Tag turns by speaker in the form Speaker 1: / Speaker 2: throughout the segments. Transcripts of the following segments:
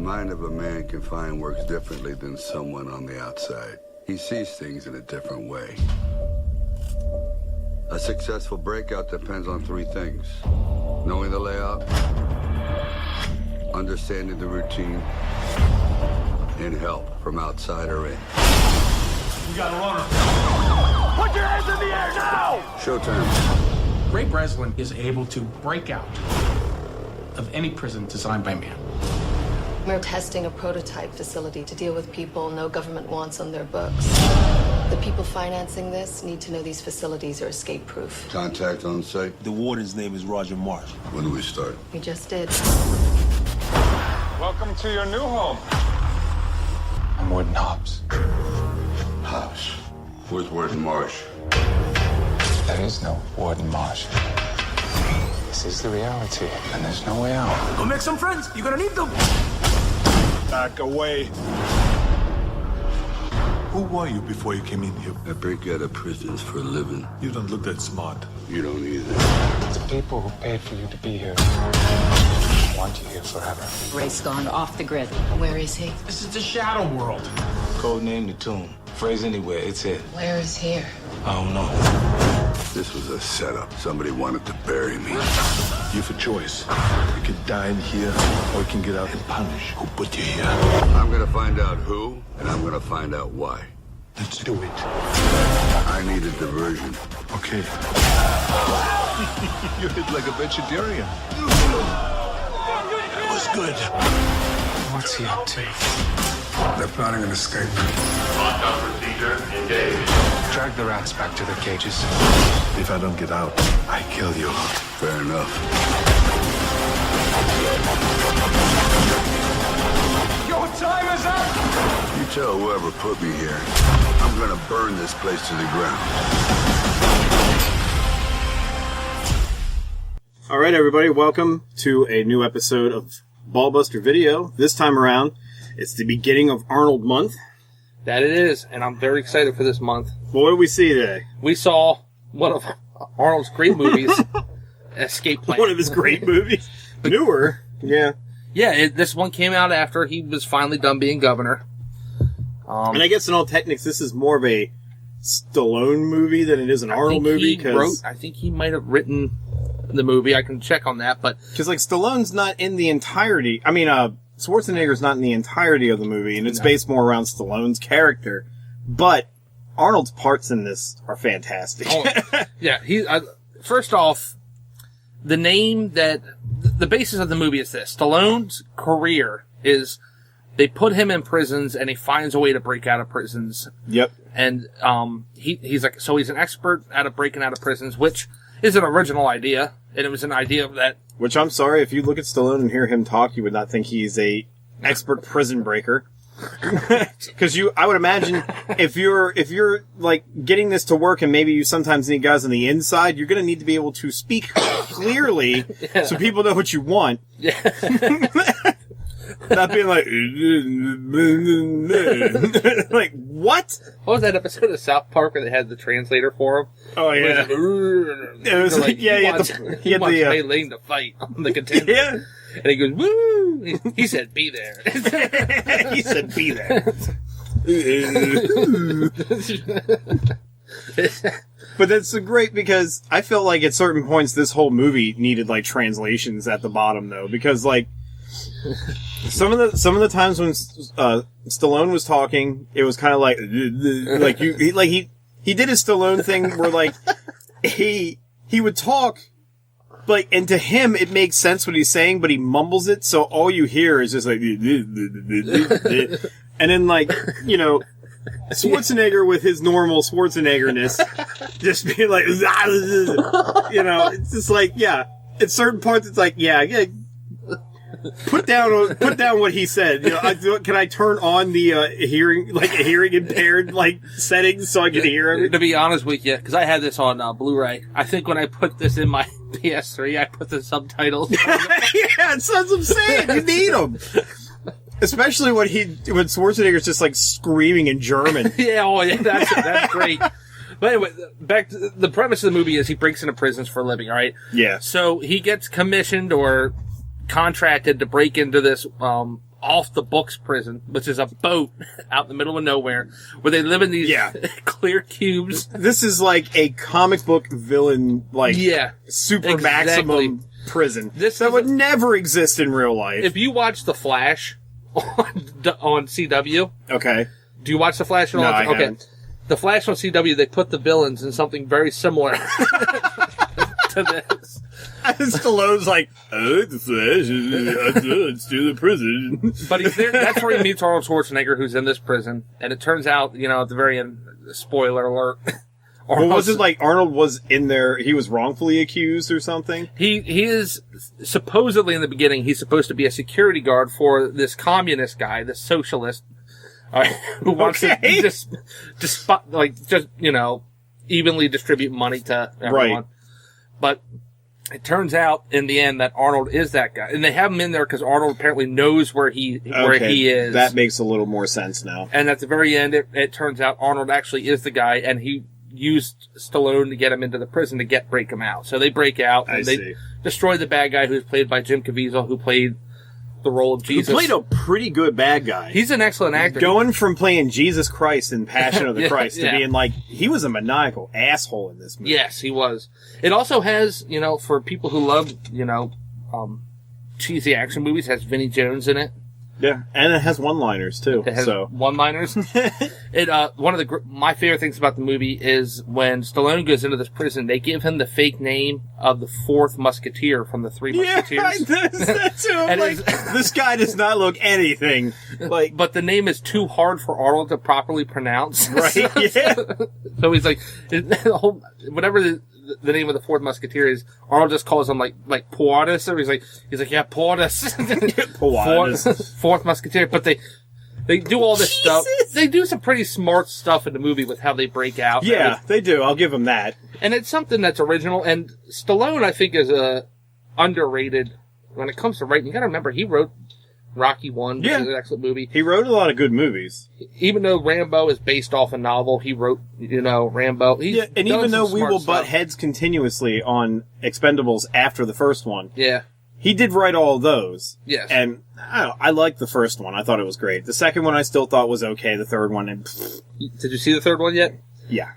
Speaker 1: mind of a man confined works differently than someone on the outside. He sees things in a different way. A successful breakout depends on three things: knowing the layout, understanding the routine, and help from outside or in.
Speaker 2: We got a runner. Put your hands in the air now!
Speaker 1: Showtime.
Speaker 3: Ray Breslin is able to break out of any prison designed by man.
Speaker 4: We're testing a prototype facility to deal with people no government wants on their books. The people financing this need to know these facilities are escape-proof.
Speaker 1: Contact on site.
Speaker 5: The warden's name is Roger Marsh.
Speaker 1: When do we start?
Speaker 4: We just did.
Speaker 2: Welcome to your new home.
Speaker 5: I'm Warden Hobbs.
Speaker 1: Hobbs. Where's Warden Marsh?
Speaker 5: There is no Warden Marsh. This is the reality, and there's no way out.
Speaker 3: Go make some friends. You're gonna need them.
Speaker 2: Back away. Who were you before you came in here?
Speaker 1: I break out of prisons for a living.
Speaker 2: You don't look that smart.
Speaker 1: You don't either.
Speaker 5: The people who paid for you to be here want you here forever.
Speaker 6: Ray's gone off the grid.
Speaker 4: Where is he?
Speaker 3: This is the shadow world.
Speaker 5: Code name, the tomb. Phrase anywhere, it's it.
Speaker 4: Where is here?
Speaker 5: I don't know.
Speaker 1: This was a setup. Somebody wanted to bury me.
Speaker 2: You have a choice. You can die in here, or you can get out and punish who put you here.
Speaker 1: I'm gonna find out who, and I'm gonna find out why.
Speaker 2: Let's do it.
Speaker 1: I need a diversion.
Speaker 2: Okay. You hit like a vegetarian. That was good.
Speaker 5: What's he up to?
Speaker 7: They're planning an escape.
Speaker 8: Lockdown procedure engaged.
Speaker 5: Drag the rats back to their cages.
Speaker 2: If I don't get out, I kill you.
Speaker 1: Fair enough.
Speaker 2: Your time is up!
Speaker 1: You tell whoever put me here, I'm gonna burn this place to the ground.
Speaker 9: All right, everybody, welcome to a new episode of Ballbuster Video. This time around, it's the beginning of Arnold Month.
Speaker 10: That it is, and I'm very excited for this month.
Speaker 9: Well, what did we see today?
Speaker 10: We saw one of Arnold's great movies, Escape Plan.
Speaker 9: One of his great movies. Newer. Yeah.
Speaker 10: Yeah, this one came out after he was finally done being governor.
Speaker 9: And I guess in all techniques, this is more of a Stallone movie than it is an Arnold movie.
Speaker 10: I think he might have written the movie. I can check on that, but
Speaker 9: because like Stallone's not in the entirety. I mean, Schwarzenegger's not in the entirety of the movie, and it's based more around Stallone's character. But Arnold's parts in this are fantastic.
Speaker 10: Yeah, first off, the name that the basis of the movie is this: Stallone's career is they put him in prisons, and he finds a way to break out of prisons.
Speaker 9: Yep.
Speaker 10: And he's an expert at breaking out of prisons, which is an original idea, and it was an idea that.
Speaker 9: Which I'm sorry, if you look at Stallone and hear him talk, you would not think he's a expert prison breaker. Because I would imagine if you're like getting this to work, and maybe you sometimes need guys on the inside, you're going to need to be able to speak clearly so people know what you want.
Speaker 10: Yeah.
Speaker 9: Not being like, like, what?
Speaker 10: What was that episode of South Park where they had the translator for him?
Speaker 9: Oh, yeah.
Speaker 10: It was
Speaker 9: like,
Speaker 10: he wants Mei Ling to fight on the contender.
Speaker 9: Yeah.
Speaker 10: And he goes, woo! He said, be there.
Speaker 9: He said, be there. But that's so great because I feel like at certain points this whole movie needed like translations at the bottom though, because like some of the times when Stallone was talking, it was kind of like he did his Stallone thing where like he would talk, like, and to him it makes sense what he's saying, but he mumbles it, so all you hear is just like, and then like, you know, Schwarzenegger with his normal Schwarzeneggerness just being like, you know, it's just like, yeah, at certain parts it's like, yeah, put down what he said. You know, can I turn on the hearing impaired like settings so I can hear everything?
Speaker 10: To be honest with you, because I had this on Blu-ray, I think when I put this in my PS3, I put the subtitles.
Speaker 9: Yeah, that's what I'm saying. You need them. Especially when Schwarzenegger's just like screaming in German.
Speaker 10: Yeah, that's great. But anyway, back to the premise of the movie is he breaks into prisons for a living, all right?
Speaker 9: Yeah.
Speaker 10: So he gets commissioned or contracted to break into this off the books prison, which is a boat out in the middle of nowhere, where they live in these clear cubes.
Speaker 9: This is like a comic book villain, like super maximum prison. That would never exist in real life.
Speaker 10: If you watch The Flash on CW,
Speaker 9: okay.
Speaker 10: Do you watch The Flash on?
Speaker 9: No, I
Speaker 10: okay.
Speaker 9: haven't.
Speaker 10: The Flash on CW, they put the villains in something very similar to this.
Speaker 9: Stallone's like, the Flash, let's do the prison.
Speaker 10: But he's there. That's where he meets Arnold Schwarzenegger, who's in this prison. And it turns out, at the very end, spoiler alert.
Speaker 9: Well, was it like Arnold was in there, he was wrongfully accused or something?
Speaker 10: He is, supposedly in the beginning, he's supposed to be a security guard for this communist guy, this socialist, who wants to just evenly distribute money to everyone.
Speaker 9: Right.
Speaker 10: But it turns out in the end that Arnold is that guy, and they have him in there because Arnold apparently knows where he is.
Speaker 9: That makes a little more sense now.
Speaker 10: And at the very end, it turns out Arnold actually is the guy, and he used Stallone to get him into the prison to break him out. So they break out and they destroy the bad guy, who's played by Jim Caviezel, who played the role of Jesus.
Speaker 9: He played a pretty good bad guy.
Speaker 10: He's an excellent actor.
Speaker 9: Going from playing Jesus Christ in Passion of the Christ to being like, he was a maniacal asshole in this movie.
Speaker 10: Yes, he was. It also has, for people who love, cheesy action movies, has Vinnie Jones in it.
Speaker 9: Yeah, and it has one-liners too.
Speaker 10: It has one-liners. One of my favorite things about the movie is when Stallone goes into this prison, they give him the fake name of the fourth Musketeer from the Three Musketeers.
Speaker 9: Yeah, I noticed that too. I'm like, this guy does not look anything like.
Speaker 10: But the name is too hard for Arnold to properly pronounce.
Speaker 9: Right? Yeah.
Speaker 10: So he's like, whatever the name of the fourth Musketeer is, Arnold just calls him like Portis, or he's like, yeah, Portis. Fourth Musketeer. But they do all this stuff. They do some pretty smart stuff in the movie with how they break out.
Speaker 9: Yeah, they do. I'll give them that.
Speaker 10: And it's something that's original. And Stallone, I think, is underrated when it comes to writing. You gotta remember, he wrote Rocky 1, which is an excellent movie.
Speaker 9: He wrote a lot of good movies.
Speaker 10: Even though Rambo is based off a novel, he wrote, Rambo.
Speaker 9: And even though we will butt heads continuously on Expendables after the first one, he did write all of those.
Speaker 10: Yes.
Speaker 9: And I liked the first one. I thought it was great. The second one I still thought was okay. The third one,
Speaker 10: did you see the third one yet?
Speaker 9: Yeah.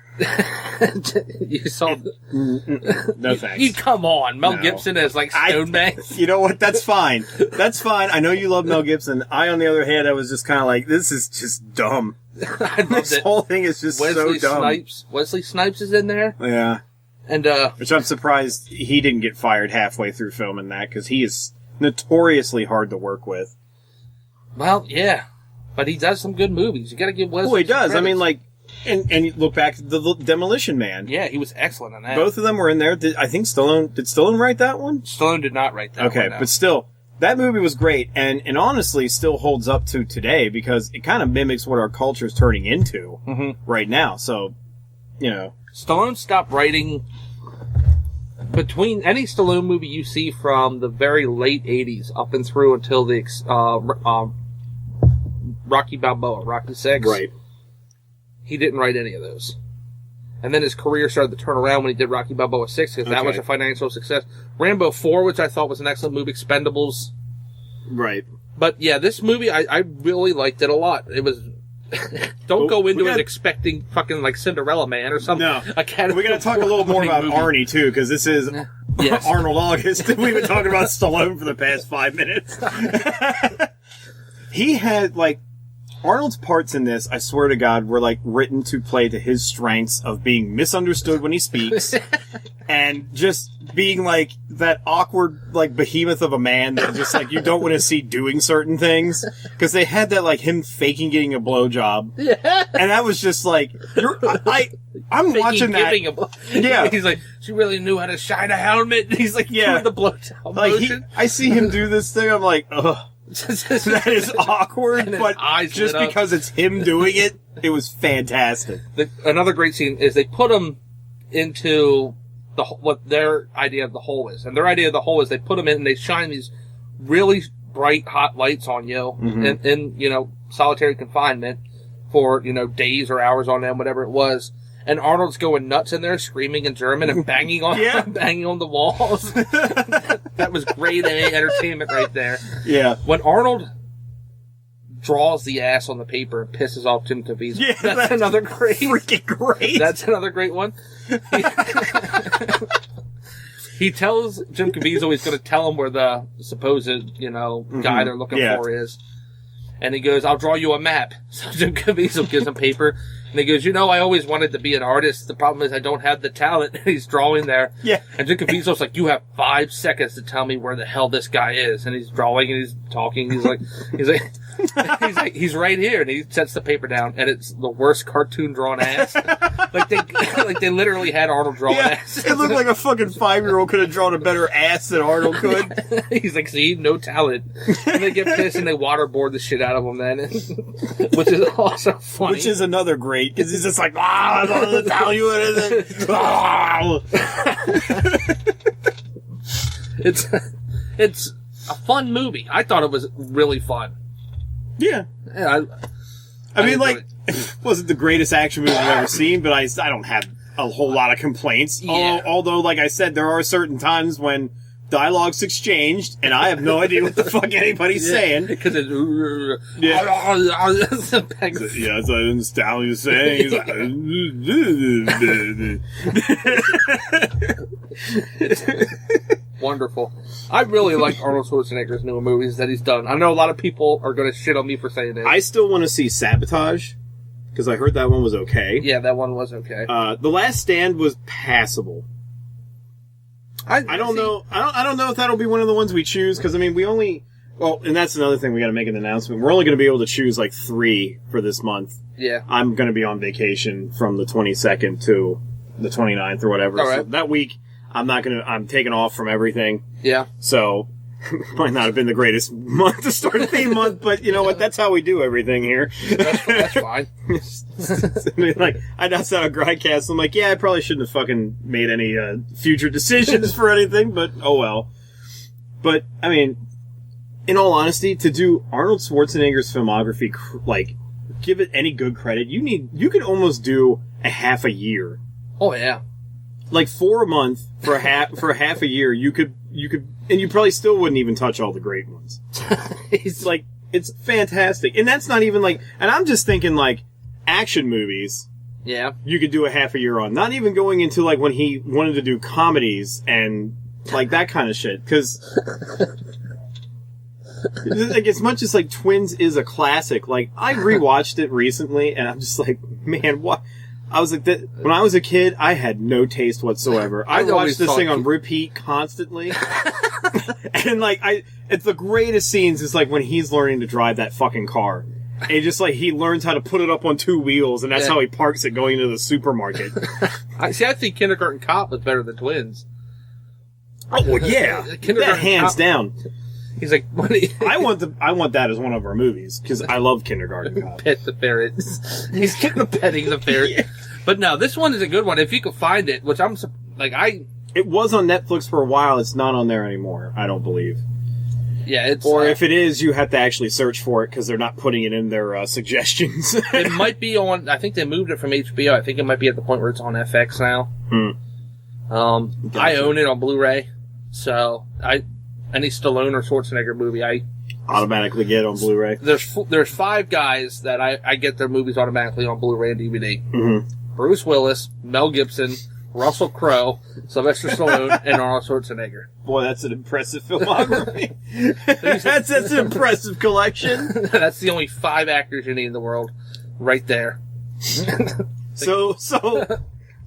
Speaker 10: You saw
Speaker 9: no thanks.
Speaker 10: You come on, Mel Gibson as like Stonebank.
Speaker 9: You know what? That's fine. That's fine. I know you love Mel Gibson. On the other hand, I was just kind of like, this is just dumb. This whole thing is just so dumb.
Speaker 10: Wesley Snipes is in there.
Speaker 9: Yeah.
Speaker 10: And
Speaker 9: which I'm surprised he didn't get fired halfway through filming that, because he is notoriously hard to work with.
Speaker 10: Well, yeah, but he does some good movies. You got to give Wesley.
Speaker 9: Oh, he does.
Speaker 10: Credits.
Speaker 9: I mean, like. And you look back at the Demolition Man.
Speaker 10: Yeah, he was excellent in that.
Speaker 9: Both of them were in there. Did Stallone write that one?
Speaker 10: Stallone did not write that one.
Speaker 9: Okay, but still, that movie was great, and honestly still holds up to today, because it kind of mimics what our culture is turning into right now. So,
Speaker 10: Stallone stopped writing between any Stallone movie you see from the very late 80s up and through until the Rocky Balboa, Rocky 6.
Speaker 9: Right.
Speaker 10: He didn't write any of those. And then his career started to turn around when he did Rocky Balboa 6, because that was a financial success. Rambo 4, which I thought was an excellent movie. Expendables.
Speaker 9: Right.
Speaker 10: But yeah, this movie, I really liked it a lot. It was... Don't go into it expecting fucking like Cinderella Man or something.
Speaker 9: No. We gotta talk a little more about Arnie, too, because this is Arnold August. We've been talking about Stallone for the past 5 minutes. He had, Arnold's parts in this, I swear to God, were written to play to his strengths of being misunderstood when he speaks and just being that awkward behemoth of a man that just you don't want to see doing certain things, because they had that him faking getting a blowjob, and that was just I'm watching that. Yeah,
Speaker 10: he's like, she really knew how to shine a helmet. He's doing the blowjob motion.
Speaker 9: I see him do this thing. I'm like, ugh. That is awkward, but just because it's him doing it, it was fantastic.
Speaker 10: Another great scene is they put him into what their idea of the hole is. And their idea of the hole is they put him in and they shine these really bright, hot lights on you in solitary confinement for, days or hours on end, whatever it was. And Arnold's going nuts in there, screaming in German and banging on the walls. That was grade A entertainment right there.
Speaker 9: Yeah.
Speaker 10: When Arnold draws the ass on the paper and pisses off Jim Caviezel.
Speaker 9: Yeah,
Speaker 10: that's another great,
Speaker 9: freaking great.
Speaker 10: That's another great one. He tells Jim Caviezel he's going to tell him where the supposed, guy they're looking for is. And he goes, I'll draw you a map. So Jim Caviezel gives him paper. And he goes, I always wanted to be an artist. The problem is I don't have the talent. And he's drawing there.
Speaker 9: Yeah.
Speaker 10: And Jim Caviezel's like, you have 5 seconds to tell me where the hell this guy is. And he's drawing and he's talking. He's like, he's right here. And he sets the paper down. And it's the worst cartoon drawn ass. they literally had Arnold draw an ass.
Speaker 9: It looked like a fucking 5-year-old could have drawn a better ass than Arnold could.
Speaker 10: He's like, see, no talent. And they get pissed and they waterboard the shit out of him then. Which is also funny.
Speaker 9: Which is another great, because he's just like, I don't know the talent you
Speaker 10: It's a fun movie. I thought it was really fun.
Speaker 9: Yeah. I mean, like, it wasn't the greatest action movie I've ever seen, but I don't have a whole lot of complaints.
Speaker 10: Yeah.
Speaker 9: Although, like I said, there are certain times when dialogue's exchanged, and I have no idea what the fuck anybody's saying.
Speaker 10: Because it's...
Speaker 9: Yeah, so I understand what you're saying. He's like...
Speaker 10: Wonderful. I really like Arnold Schwarzenegger's new movies that he's done. I know a lot of people are going to shit on me for saying this.
Speaker 9: I still want to see Sabotage, because I heard that one was okay.
Speaker 10: Yeah, that one was okay.
Speaker 9: The Last Stand was passable. I don't know. I don't know if that'll be one of the ones we choose, because, I mean, we only... Well, and that's another thing we got to make an announcement. We're only going to be able to choose, 3 for this month.
Speaker 10: Yeah.
Speaker 9: I'm going to be on vacation from the 22nd to the 29th or whatever.
Speaker 10: All right.
Speaker 9: So that week... I'm taking off from everything.
Speaker 10: Yeah.
Speaker 9: So, might not have been the greatest month to start a theme month, but you know what? That's how we do everything here.
Speaker 10: That's fine.
Speaker 9: I mean, I announced that on Grindcast. I'm like, yeah, I probably shouldn't have fucking made any future decisions for anything, but oh well. But, I mean, in all honesty, to do Arnold Schwarzenegger's filmography, give it any good credit, you could almost do a half a year.
Speaker 10: Oh, yeah.
Speaker 9: For a month, for half a year, you could, and you probably still wouldn't even touch all the great ones. It's fantastic. And that's not even and I'm just thinking action movies.
Speaker 10: Yeah.
Speaker 9: You could do a half a year on. Not even going into when he wanted to do comedies and that kind of shit. Cause, as much as Twins is a classic, I rewatched it recently and I'm just man, what? I was when I was a kid, I had no taste whatsoever. I watched this thing on repeat constantly. And it's the greatest scenes is when he's learning to drive that fucking car. And he learns how to put it up on 2 wheels, and that's how he parks it going into the supermarket.
Speaker 10: I think Kindergarten Cop was better than Twins.
Speaker 9: Oh, well, yeah. That hands down.
Speaker 10: He's like,
Speaker 9: I want that as one of our movies, because I love Kindergarten Cop.
Speaker 10: Pet the ferret. He's petting the ferret. Yeah. But no, this one is a good one. If you could find it, which it was on Netflix for a while. It's not on there anymore, I don't believe. Yeah, it's...
Speaker 9: Or if it is, you have to actually search for it, because they're not putting it in their suggestions.
Speaker 10: It might be on... I think they moved it from HBO. I think it might be at the point where it's on FX now.
Speaker 9: Gotcha.
Speaker 10: I own it on Blu-ray, so any Stallone or Schwarzenegger movie, I
Speaker 9: automatically get on Blu-ray.
Speaker 10: There's 5 guys that I get their movies automatically on Blu-ray and DVD.
Speaker 9: Mm-hmm.
Speaker 10: Bruce Willis, Mel Gibson, Russell Crowe, Sylvester Stallone, and Arnold Schwarzenegger.
Speaker 9: Boy, that's an impressive filmography. that's an impressive collection.
Speaker 10: That's the only 5 actors you need in the world, right there.
Speaker 9: So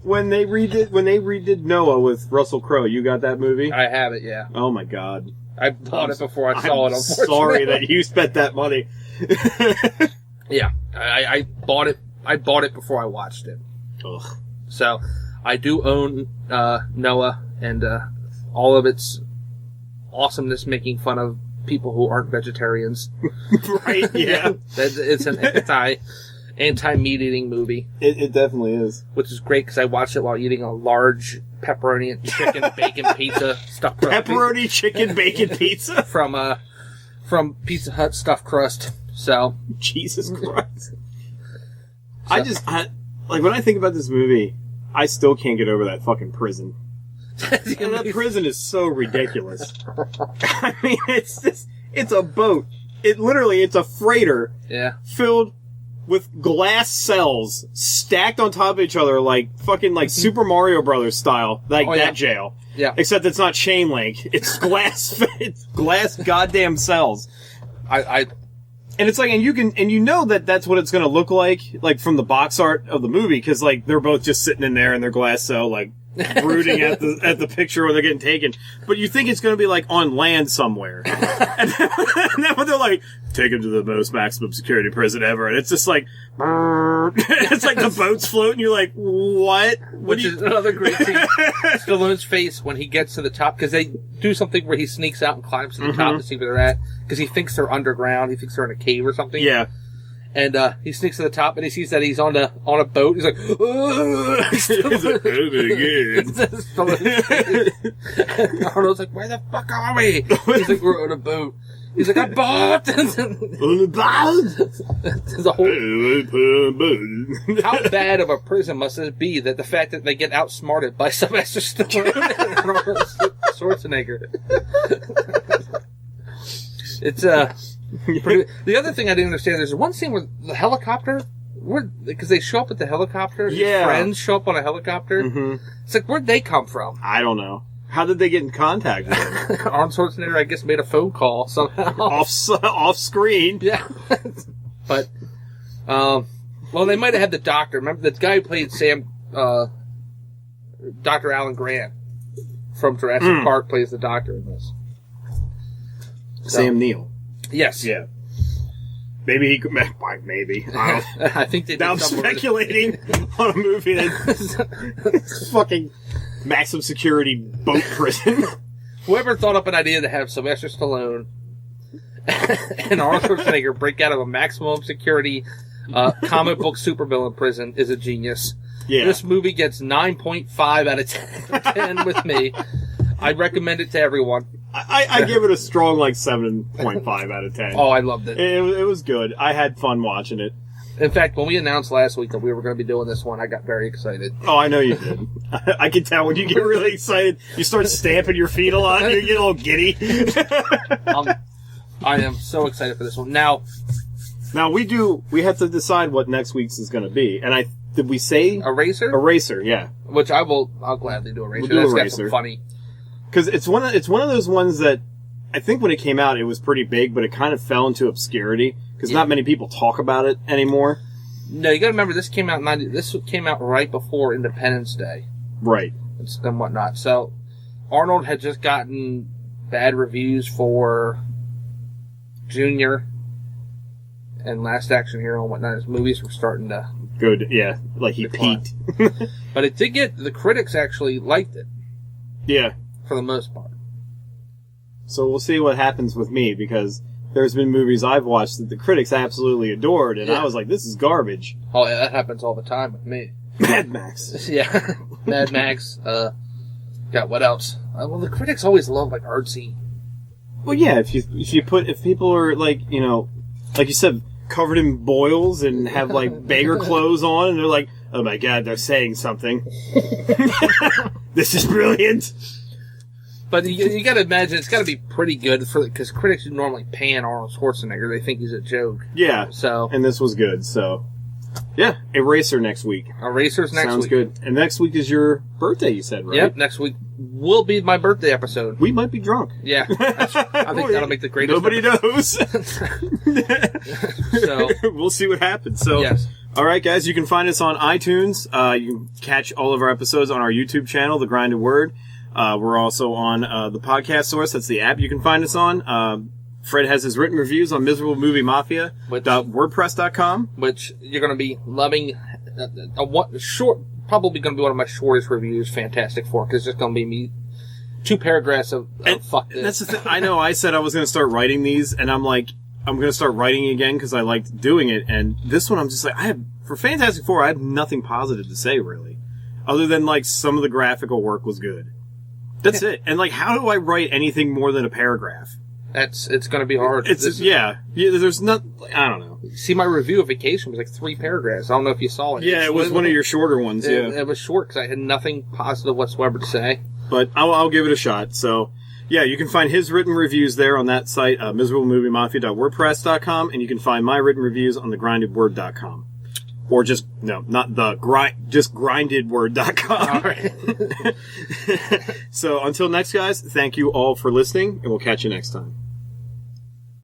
Speaker 9: when they redid Noah with Russell Crowe, you got that movie?
Speaker 10: I have it, yeah.
Speaker 9: Oh my god.
Speaker 10: I bought it before I saw it, unfortunately.
Speaker 9: Sorry that you spent that money.
Speaker 10: Yeah. I bought it. I bought it before I watched it.
Speaker 9: Ugh.
Speaker 10: So, I do own Noah and all of its awesomeness making fun of people who aren't vegetarians.
Speaker 9: Right, yeah.
Speaker 10: It's an anti-meat eating movie.
Speaker 9: It definitely is.
Speaker 10: Which is great because I watched it while eating a large pepperoni and chicken bacon pizza stuffed crust.
Speaker 9: Pepperoni chicken bacon pizza?
Speaker 10: From Pizza Hut stuffed crust. So.
Speaker 9: Jesus Christ. When I think about this movie, I still can't get over that fucking prison. And that prison is so ridiculous. I mean, it's a boat. it's a freighter filled with glass cells stacked on top of each other like fucking like Super Mario Brothers style, like that jail.
Speaker 10: Yeah.
Speaker 9: Except it's not chain link. It's glass. It's glass goddamn cells. And it's like, and you know that's what it's going to look like from the box art of the movie, because like they're both just sitting in there in their glass cell, like brooding at the picture where they're getting taken. But you think it's going to be like on land somewhere, and then when they're like, take him to the most maximum security prison ever, and it's just like, it's like the boat's floating. You're like, what?
Speaker 10: Which is another great scene. Stallone's face when he gets to the top, because they do something where he sneaks out and climbs to the top to see where they're at, because he thinks they're underground. He thinks they're in a cave or something.
Speaker 9: Yeah.
Speaker 10: And he sneaks to the top, and he sees that he's on a boat. He's like, oh!
Speaker 9: He's like, oh my god.
Speaker 10: And Arnold's like, where the fuck are we? He's like, we're on a boat. He's like, I'm bored! On a boat? How bad of a prison must this be that the fact that they get outsmarted by Sylvester Stallone and Arnold Schwarzenegger? It's, the other thing I didn't understand, there's one scene where the helicopter, because they show up with the helicopter, his friends show up on a helicopter. Mm-hmm. It's like, where'd they come from?
Speaker 9: I don't know. How did they get in contact with him?
Speaker 10: Arnold Schwarzenegger, I guess, made a phone call somehow.
Speaker 9: Off screen.
Speaker 10: Yeah. But, well, they might have had the doctor. Remember, the guy who played Sam, Dr. Alan Grant from Jurassic Park plays the doctor in this.
Speaker 9: Sam Neill.
Speaker 10: Yes.
Speaker 9: Yeah. Maybe he could. Maybe.
Speaker 10: I think they did.
Speaker 9: Now I'm speculating on a movie that's fucking maximum security boat prison.
Speaker 10: Whoever thought up an idea to have Sylvester Stallone and Arnold Schwarzenegger break out of a maximum security comic book supervillain prison is a genius. Yeah. This movie gets 9.5 out of 10 with me. I recommend it to everyone.
Speaker 9: I give it a strong, 7.5 out of 10.
Speaker 10: Oh, I loved it.
Speaker 9: It was good. I had fun watching it.
Speaker 10: In fact, when we announced last week that we were going to be doing this one, I got very excited.
Speaker 9: Oh, I know you did. I can tell when you get really excited, you start stamping your feet a lot, you get a little giddy.
Speaker 10: I am so excited for this one. Now
Speaker 9: we have to decide what next week's is going to be. And did we say?
Speaker 10: Eraser?
Speaker 9: Eraser, yeah.
Speaker 10: Which I'll gladly do Eraser.
Speaker 9: We'll do
Speaker 10: That's got some funny.
Speaker 9: Because it's one of those ones that I think when it came out it was pretty big, but it kind of fell into obscurity because not many people talk about it anymore.
Speaker 10: No, you got to remember this came out right before Independence Day,
Speaker 9: right?
Speaker 10: And whatnot. So Arnold had just gotten bad reviews for Junior and Last Action Hero and whatnot. His movies were starting to
Speaker 9: good, yeah, like he peaked.
Speaker 10: But it did the critics actually liked it.
Speaker 9: Yeah.
Speaker 10: For the most part.
Speaker 9: So we'll see what happens with me, because there's been movies I've watched that the critics absolutely adored, and I was like, this is garbage.
Speaker 10: Oh, yeah, that happens all the time with me.
Speaker 9: Mad Max.
Speaker 10: Yeah. Mad Max. Got what else? Well, the critics always love, artsy.
Speaker 9: Well, yeah, if people are, like you said, covered in boils and have, beggar clothes on, and they're like, oh my god, they're saying something. This is brilliant.
Speaker 10: But you got to imagine it's got to be pretty good because critics normally pan Arnold Schwarzenegger. They think he's a joke.
Speaker 9: Yeah.
Speaker 10: So
Speaker 9: and this was good. So yeah, Eraser next week.
Speaker 10: Eraser's next week.
Speaker 9: Sounds good. And next week is your birthday. You said, right?
Speaker 10: Yep. Next week will be my birthday episode.
Speaker 9: We might be drunk.
Speaker 10: Yeah. I think that'll make the greatest.
Speaker 9: Nobody knows.
Speaker 10: So
Speaker 9: we'll see what happens. So
Speaker 10: yes.
Speaker 9: All right, guys. You can find us on iTunes. You can catch all of our episodes on our YouTube channel, The Grinded Word. We're also on the podcast source. That's the app you can find us on. Fred has his written reviews on miserablemoviemafia.wordpress.com.
Speaker 10: Which you're going to be loving. Probably going to be one of my shortest reviews, Fantastic Four, because it's just going to be me. 2 paragraphs of fuck this.
Speaker 9: That's the thing. I know I said I was going to start writing these, and I'm like, I'm going to start writing again because I liked doing it. And this one, I'm just like, for Fantastic Four, I have nothing positive to say, really. Other than, some of the graphical work was good. That's it. And, how do I write anything more than a paragraph?
Speaker 10: It's going to be hard.
Speaker 9: Yeah, there's not, I don't know.
Speaker 10: See, my review of Vacation was 3 paragraphs. I don't know if you saw it.
Speaker 9: Yeah, it was one of your shorter ones, yeah.
Speaker 10: It was short because I had nothing positive whatsoever to say.
Speaker 9: But I'll give it a shot. So, Yeah, you can find his written reviews there on that site, miserablemoviemafia.wordpress.com, and you can find my written reviews on thegrindedword.com. Or just, no, not just grindedword.com.
Speaker 10: All right.
Speaker 9: So until next, guys, thank you all for listening, and we'll catch you next time.